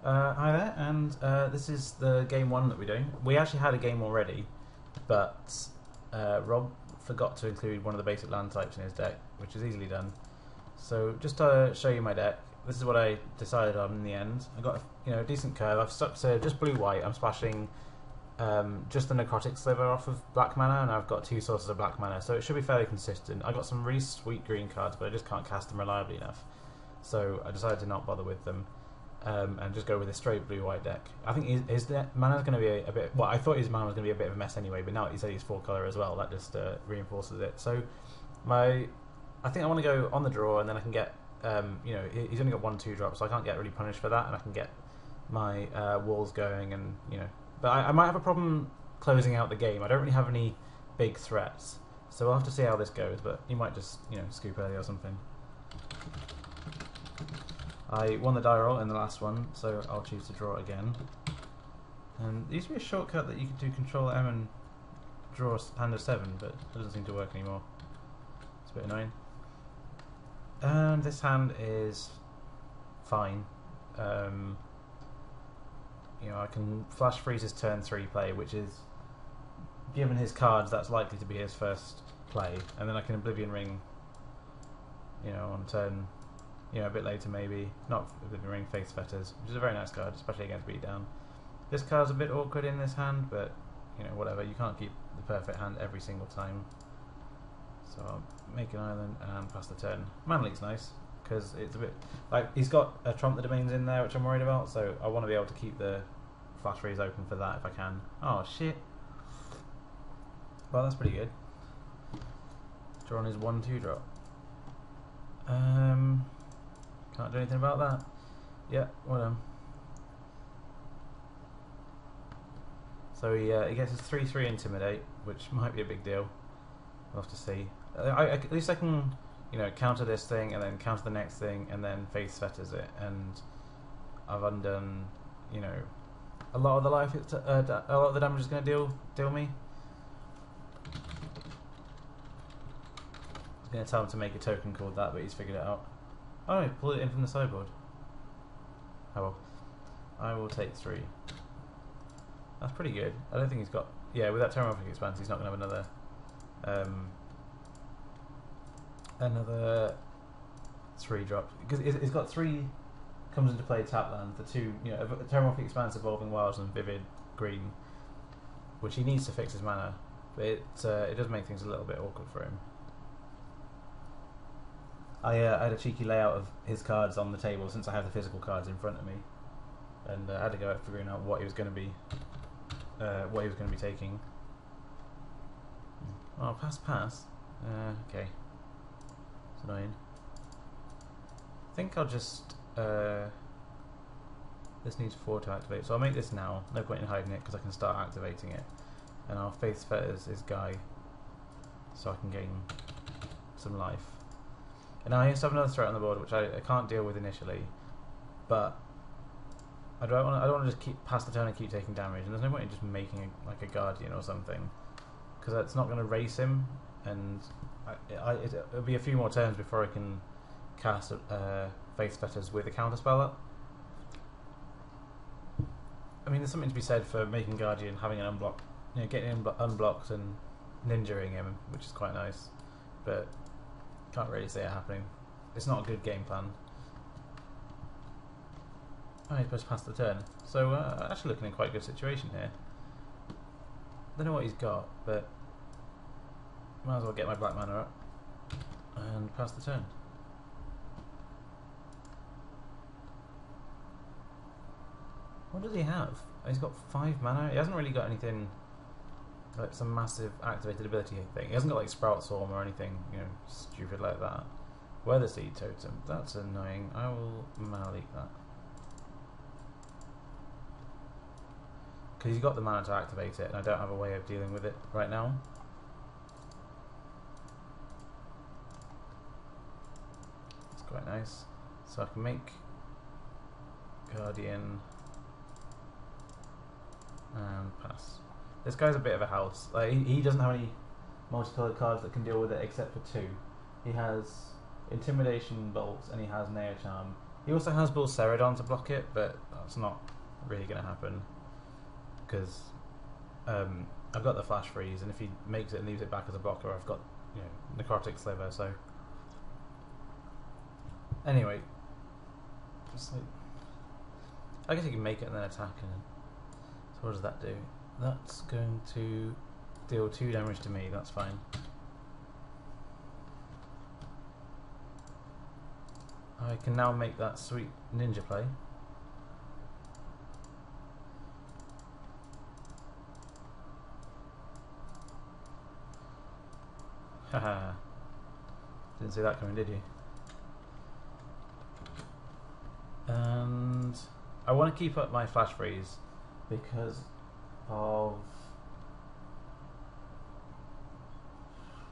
Hi there, and this is the game one that we're doing. We actually had a game already, but Rob forgot to include one of the basic land types in his deck, which is easily done. So just to show you my deck, this is what I decided on in the end. I got a decent curve. I've stuck to just blue-white. I'm splashing just the necrotic sliver off of black mana, and I've got two sources of black mana, so it should be fairly consistent. I got some really sweet green cards, but I just can't cast them reliably enough, so I decided to not bother with them. And just go with a straight blue-white deck. I think his mana is going to be a bit. Well, I thought his mana was going to be a bit of a mess anyway, but now that he said he's full color as well, that just reinforces it. So, I think I want to go on the draw, and then I can get. He's only got 1/2 drop, so I can't get really punished for that, and I can get my walls going, and But I might have a problem closing out the game. I don't really have any big threats, so we'll have to see how this goes. But he might just scoop early or something. I won the die roll in the last one, so I'll choose to draw again. And there used to be a shortcut that you could do Control M and draw a hand of 7, but it doesn't seem to work anymore. It's a bit annoying. And this hand is fine. I can flash freeze his turn 3 play, which is, given his cards, that's likely to be his first play. And then I can Oblivion Ring, on turn. A bit later maybe. Not Oblivion Ring, Faith's Fetters, which is a very nice card, especially against beatdown. This card's a bit awkward in this hand, but whatever. You can't keep the perfect hand every single time. So I'll make an island and pass the turn. Mana Leak's nice, because it's a bit like he's got a Trump the Domains in there, which I'm worried about. So I want to be able to keep the flash freeze open for that if I can. Oh shit! Well, that's pretty good. Draw on his 1/2 drop. Can't do anything about that. Yeah, well done. So he gets his 3/3 Intimidate, which might be a big deal. We'll have to see. At least I can, counter this thing and then counter the next thing and then Faith's Fetters it, and I've undone, a lot of the life. A lot of the damage is going to deal me. I was going to tell him to make a token called that, but he's figured it out. Oh, he pulled it in from the sideboard. Oh well. I will take 3. That's pretty good. I don't think he's got... Yeah, with that Terramorphic Expanse, he's not going to have another 3 drop. Because it's got 3 comes into play tap land, the 2, Terramorphic Expanse, Evolving Wilds, and Vivid Green, which he needs to fix his mana. But it does make things a little bit awkward for him. I had a cheeky layout of his cards on the table since I have the physical cards in front of me, and I had to go out figuring out what he was going to be taking. Oh, pass. Okay, it's annoying. I think I'll just this needs 4 to activate, so I'll make this now. No point in hiding it because I can start activating it, and I'll Faith's Fetters his guy so I can gain some life. And now I used to have another threat on the board, which I can't deal with initially, but I don't want to just keep pass the turn and keep taking damage. And there's no point in just making like a Guardian or something, because that's not going to race him, and it'll be a few more turns before I can cast Faith's Fetters with a counterspell up. I mean, there's something to be said for making Guardian, having an unblock, getting him unblocked and ninjaing him, which is quite nice, but can't really see it happening. It's not a good game plan. Oh, he's supposed to pass the turn. So, actually looking in quite a good situation here. Don't know what he's got, but might as well get my black mana up and pass the turn. What does he have? He's got 5 mana. He hasn't really got anything like some massive activated ability thing. He hasn't got like Sprout Swarm or anything, stupid like that. Weather Seed Totem. That's annoying. I will mana leak that. Because he's got the mana to activate it, and I don't have a way of dealing with it right now. It's quite nice. So I can make Guardian and pass. This guy's a bit of a house. Like he doesn't have any multicolored cards that can deal with it except for 2. He has Intimidation Bolts and he has Neo Charm. He also has Bull Ceradon to block it, but that's not really going to happen because I've got the flash freeze, and if he makes it and leaves it back as a blocker, I've got, you know, necrotic sliver. So anyway, just like, I guess you can make it and then attack, and then, so what does that do? That's going to deal 2 damage to me. That's fine. I can now make that sweet ninja play. Haha. Didn't see that coming, did you? And I want to keep up my flash freeze because of...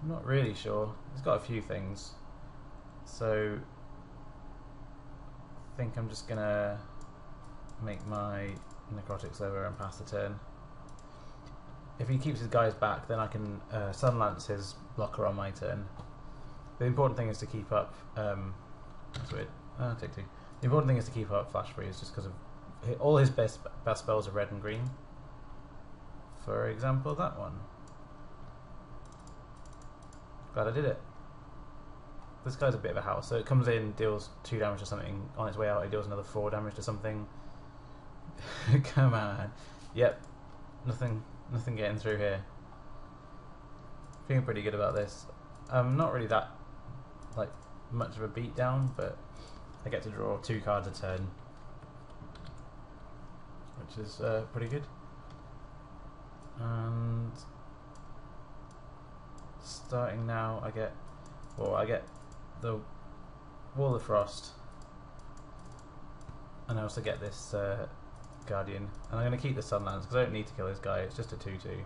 I'm not really sure. It's got a few things. So I think I'm just gonna make my necrotic sliver and pass the turn. If he keeps his guys back, then I can Sun Lance his blocker on my turn. The important thing is to keep up. That's weird. Take 2. The important thing is to keep up flash freeze, just because of all his best spells are red and green. For example, that one. Glad I did it. This guy's a bit of a house, so it comes in, deals 2 damage to something. On its way out, it deals another 4 damage to something. Come on. Yep. Nothing getting through here. Feeling pretty good about this. Not really that like much of a beatdown, but I get to draw 2 cards a turn, which is pretty good. And starting now, I get the Wall of Frost, and I also get this Guardian, and I'm going to keep the Sun Lance because I don't need to kill this guy. It's just a 2/2,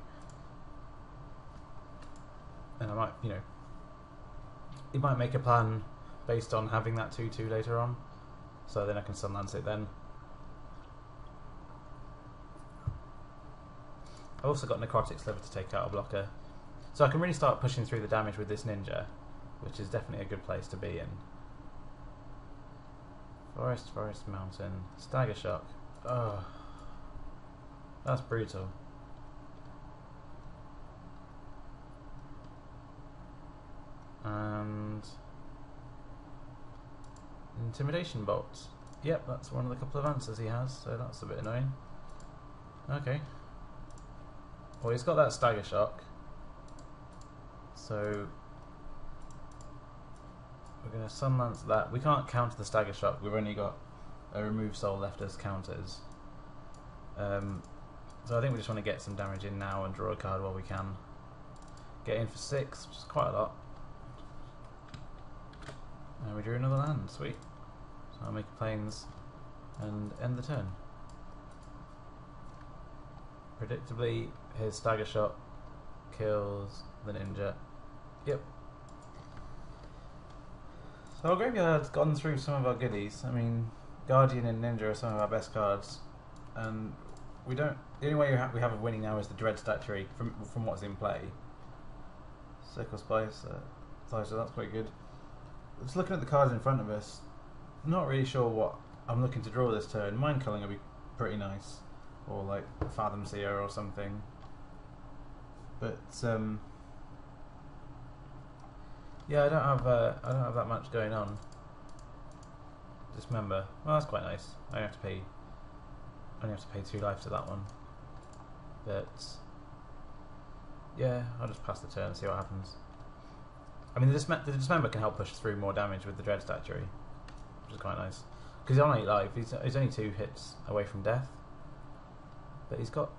and I might, you know, he might make a plan based on having that 2/2 later on, so then I can Sun Lance it then. I've also got Necrotic Sliver to take out a blocker, so I can really start pushing through the damage with this ninja, which is definitely a good place to be in. Forest, mountain, stagger shock. Oh, that's brutal. And intimidation bolt. Yep, that's one of the couple of answers he has, so that's a bit annoying. Okay. Well, he's got that stagger shock, so we're going to Sun Lance that. We can't counter the stagger shock. We've only got a remove soul left as counters. So I think we just want to get some damage in now and draw a card while we can. Get in for 6, which is quite a lot. And we drew another land. Sweet. So I'll make a plains and end the turn. Predictably, his stagger shot kills the ninja. Yep. So our graveyard's gone through some of our goodies. I mean, Guardian and Ninja are some of our best cards, and we don't. The only way we have of winning now is the Dread Statuary from what's in play. Sickle Spice, so that's quite good. Just looking at the cards in front of us, not really sure what I'm looking to draw this turn. Mind Culling will be pretty nice, or like Fathom Seer or something. But yeah, I don't have that much going on. Dismember. Well, that's quite nice. I only have to pay 2 life to that one. But yeah, I'll just pass the turn and see what happens. I mean, the Dismember can help push through more damage with the Dread Statuary, which is quite nice. Because he's on 8 life, he's only 2 hits away from death. But he's got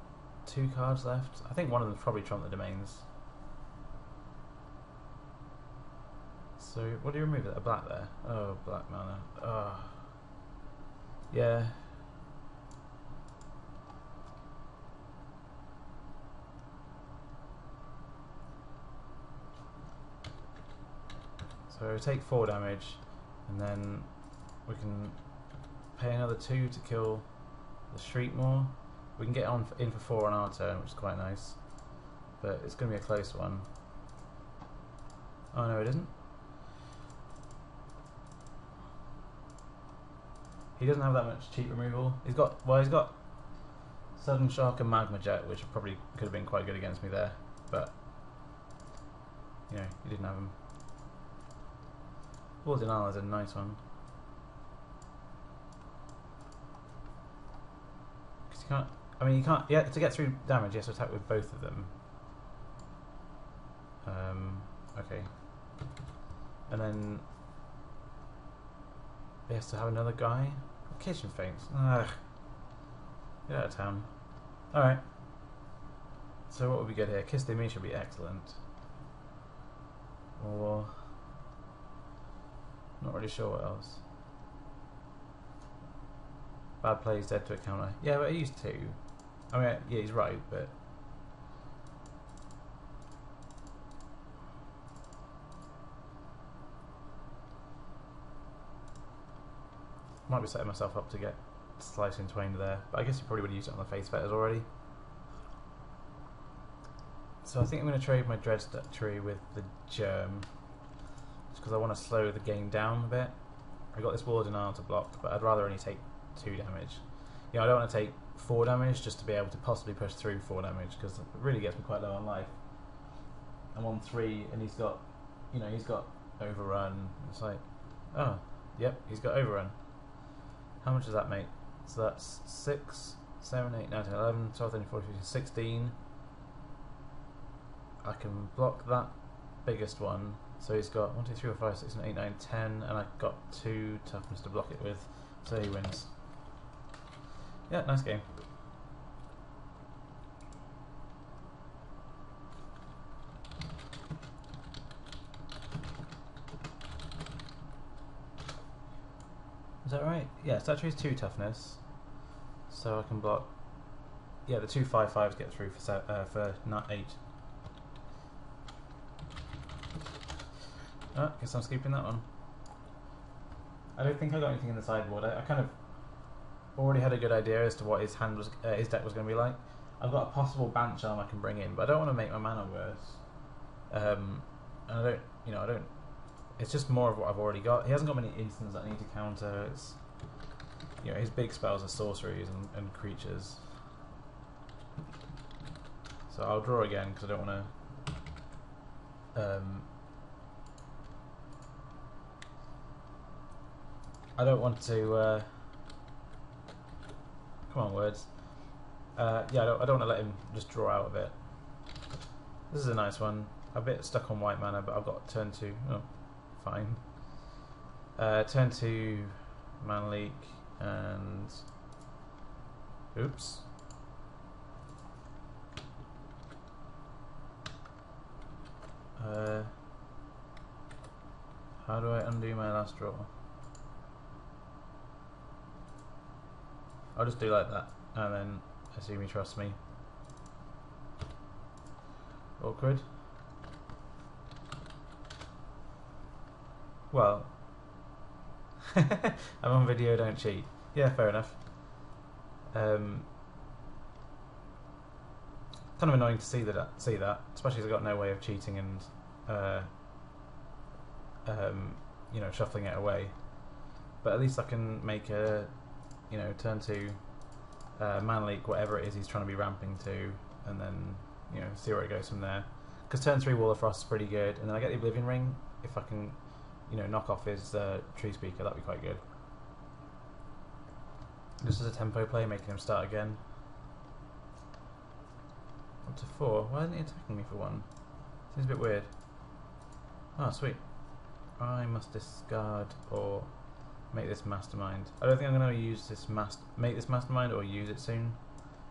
2 cards left. I think one of them's probably Trump the Domains. So, what do you remove? A black there? Oh, black mana. Oh. Yeah. So take 4 damage, and then we can pay another 2 to kill the Shriekmaw. We can get in for 4 on our turn, which is quite nice, but it's going to be a close one. Oh no, it isn't. He doesn't have that much cheap removal. He's got Sudden Shock and Magma Jet, which probably could have been quite good against me there, but you know, he didn't have them. Wall Denial is a nice one. Because you can't. I mean, you can't. Yeah, to get through damage, you have to attack with both of them. Okay. And then he has to have another guy. Kitchen Faints. Ugh. Get out of town. Alright. So what would be good here? Kiss the Me should be excellent. Or not really sure what else. Bad play is dead to a counter. Yeah, but I used to. I mean, yeah, he's right, but might be setting myself up to get Slice in Twain there, but I guess you probably would have used it on the face fetters already. So I think I'm going to trade my Dread Tree with the Germ, just because I want to slow the game down a bit. I got this Wall of Denial to block, but I'd rather only take 2 damage. You know, I don't want to take 4 damage just to be able to possibly push through 4 damage, because it really gets me quite low on life. I'm on 3, and he's got, you know, he's got Overrun. It's like, oh, yep, he's got Overrun. How much does that make? So that's 6, 7, 8, 9, 10, 11, 12, 13, 14, 15, 16. I can block that biggest one. So he's got 1, 2, 3, 4, 5, 6, 7, 8, 9, 10, and I've got 2 toughness to block it with. So he wins. Yeah, nice game. Is that right? Yeah, Statue is 2 toughness, so I can block. Yeah, the 2 5/5s get through for not 8. Oh, guess I'm skipping that one. I don't think I got anything in the sideboard. I kind of already had a good idea as to what his hand was, his deck was going to be like. I've got a possible Bant Charm I can bring in, but I don't want to make my mana worse. And I don't, you know, I don't. It's just more of what I've already got. He hasn't got many instants that I need to counter. It's, you know, his big spells are sorceries and creatures. So I'll draw again because I don't want to. I don't want to. Come on, words. Yeah, I don't want to let him just draw out of it. This is a nice one. I'm a bit stuck on white mana, but I've got turn 2. Oh, fine. Turn 2 mana leak and oops. How do I undo my last draw? I'll just do like that, and then assume he trusts me. Awkward. Well, I'm on video, don't cheat. Yeah, fair enough. Kind of annoying to see that, especially as I've got no way of cheating and you know, shuffling it away. But at least I can make a, you know, turn 2 mana leak, whatever it is he's trying to be ramping to, and then, you know, see where it goes from there. Because turn 3 Wall of Frost is pretty good, and then I get the Oblivion Ring. If I can, you know, knock off his Tree Speaker, that'd be quite good. This is a tempo play, making him start again. Up to 4. Why isn't he attacking me for 1? Seems a bit weird. Oh, sweet. I must discard or make this Mastermind. I don't think I'm going to use this make this Mastermind or use it soon,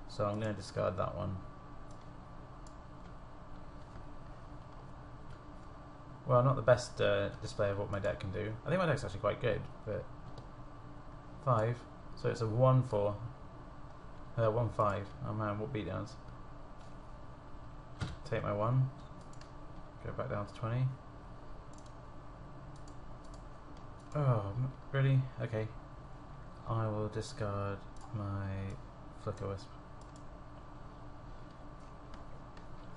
so I'm going to discard that one. Well, not the best display of what my deck can do. I think my deck's actually quite good, but 5. So it's a 1/4. 1/5. Oh man, what beatdowns. Take my 1. Go back down to 20. Oh, really? Okay. I will discard my Flicker Wisp.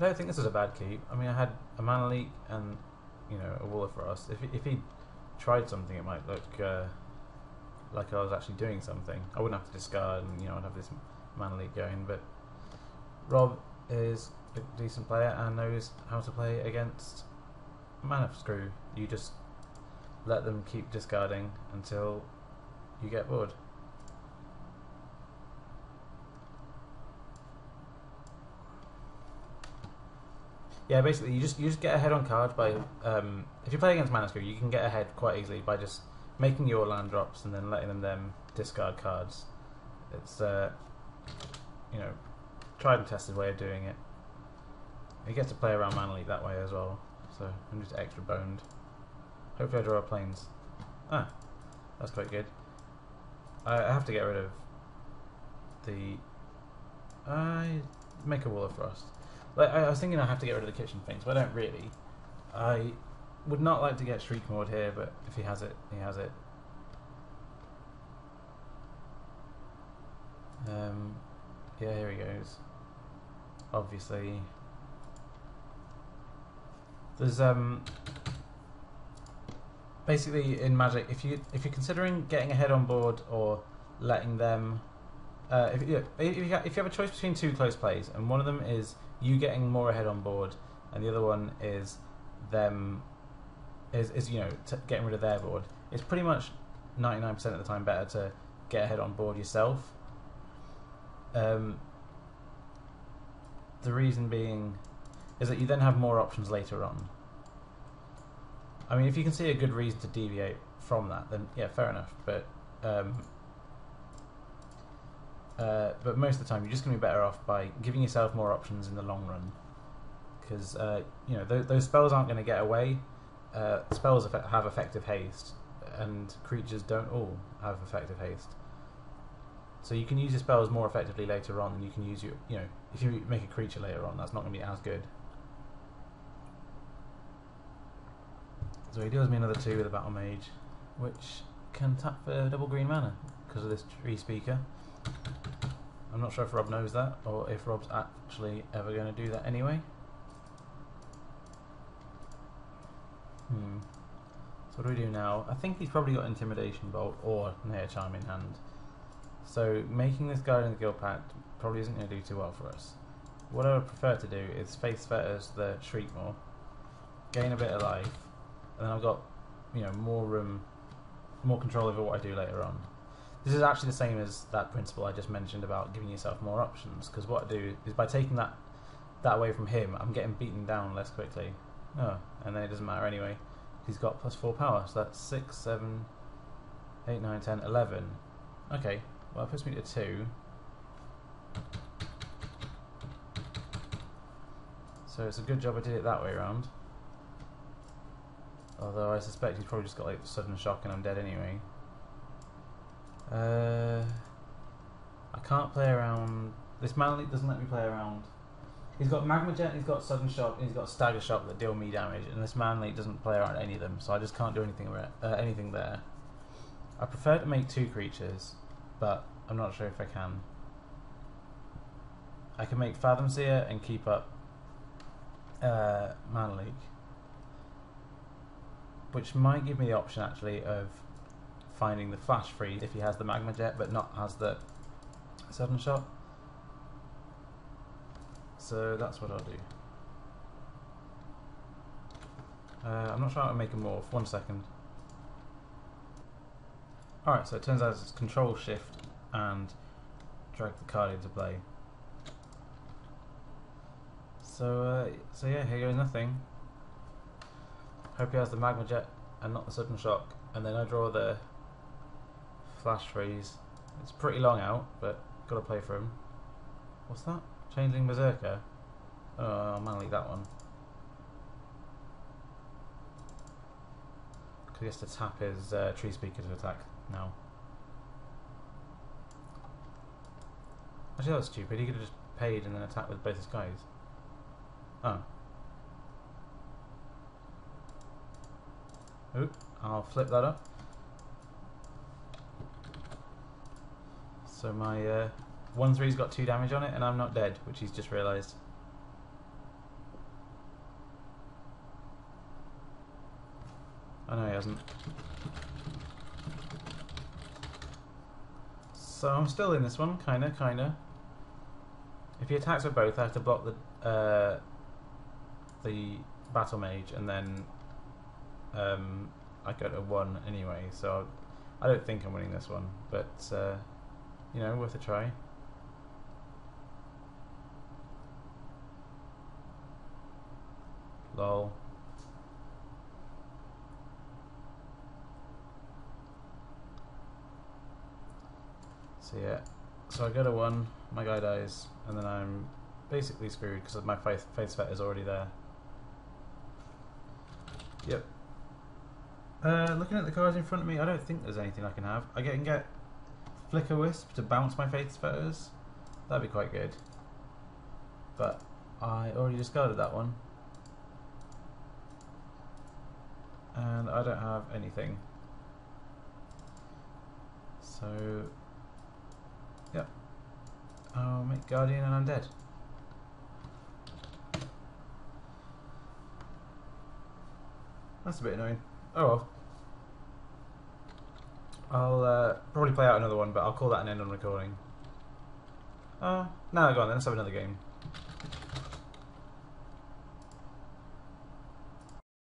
I don't think this is a bad keep. I mean, I had a Mana Leak and, you know, a Wall of Frost. If he tried something, it might look like I was actually doing something. I wouldn't have to discard, and I'd have this mana leak going. But Rob is a decent player and knows how to play against mana screw. You just let them keep discarding until you get bored. Yeah, basically you just get ahead on cards by if you play against mana screw, you can get ahead quite easily by just making your land drops and then letting them discard cards. It's tried and tested way of doing it. You get to play around mana leak that way as well, so I'm just extra boned. Hopefully I draw planes. Ah, that's quite good. I have to get rid of the... I make a Wall of Frost. Like, I was thinking I have to get rid of the kitchen things, but I don't really. I would not like to get Shriek Mord here, but if he has it, he has it. Yeah, here he goes. Obviously, there's basically in Magic, if you're considering getting ahead on board or letting them, if you have a choice between two close plays, and one of them is you getting more ahead on board, and the other one is them getting rid of their board, it's pretty much 99% of the time better to get ahead on board yourself. The reason being is that you then have more options later on. I mean, if you can see a good reason to deviate from that, then yeah, fair enough. But most of the time, you're just going to be better off by giving yourself more options in the long run, because those spells aren't going to get away. Spells have effective haste, and creatures don't all have effective haste. So you can use your spells more effectively later on than you can use if you make a creature later on, that's not going to be as good. So he deals me another 2 with a Battle Mage, which can tap for double green mana because of this Tree Speaker. I'm not sure if Rob knows that, or if Rob's actually ever going to do that anyway. So what do we do now? I think he's probably got Intimidation Bolt or Nair Charm in hand. So making this Guardian of the Guild Pact probably isn't going to do too well for us. What I would prefer to do is Face Fetters the Shriekmaw, gain a bit of life, and then I've got more room, more control over what I do later on. This is actually the same as that principle I just mentioned about giving yourself more options, because what I do is by taking that away from him, I'm getting beaten down less quickly. Oh, and then it doesn't matter anyway. He's got +4 power, so that's 6, 7, 8, 9, 10, 11. Okay, well, it puts me to 2. So it's a good job I did it that way around. Although I suspect he's probably just got like the sudden shock and I'm dead anyway. I can't play around. This mana leak doesn't let me play around. He's got Magma Jet, he's got Sudden Shock, and he's got Stagger Shock that deal me damage, and this mana leak doesn't play around any of them, so I just can't do anything there. I prefer to make 2 creatures, but I'm not sure if I can. I can make Fathom Seer and keep up mana leak, which might give me the option actually of finding the Flash Freeze if he has the Magma Jet but not has the Sudden Shock. So that's what I'll do. I'm not sure how to make a morph. 1 second. Alright, so it turns out it's Control Shift and drag the card into play. So yeah, here goes nothing. Hope he has the Magma Jet and not the Sudden Shock, and then I draw the Flash Freeze. It's pretty long out, but gotta play for him. What's that? Changeling Berserker? Oh, I'll mana leak that one. Because he has to tap his Tree Speaker to attack now. Actually, that was stupid. He could have just paid and then attacked with both his guys. Oh. Oop, I'll flip that up. So my 1/3's got 2 damage on it, and I'm not dead, which he's just realised. Oh no, he hasn't. So I'm still in this one, kinda. If he attacks with both, I have to block the battle mage, and then I go to 1 anyway. So I don't think I'm winning this one, but you know, worth a try. Lol. So yeah, so I go to 1, my guy dies, and then I'm basically screwed because my faith set is already there. Yep. Looking at the cards in front of me, I don't think there's anything I can have. I can get Flicker Wisp to bounce my Faith Fetters. That'd be quite good. But I already discarded that one. And I don't have anything. So, yep. I'll make Guardian and I'm dead. That's a bit annoying. Oh well. I'll probably play out another one, but I'll call that an end on recording. No, go on then, let's have another game.